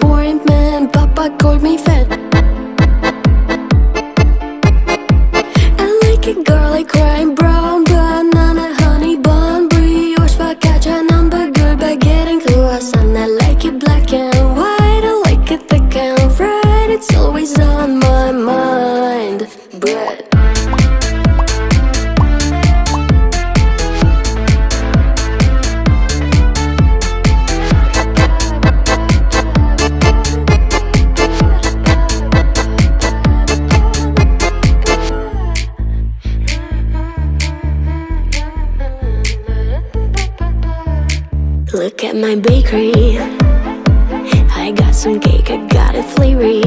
disappointment. Papa called me fat. I like it garlic, crime brown, banana, honey bun, brioche, focaccia, number good by getting through us. And I like it black and white, I like it thick and fried. It's always on my mind. Bread. Look at my bakery, I got some cake, I got it flavory.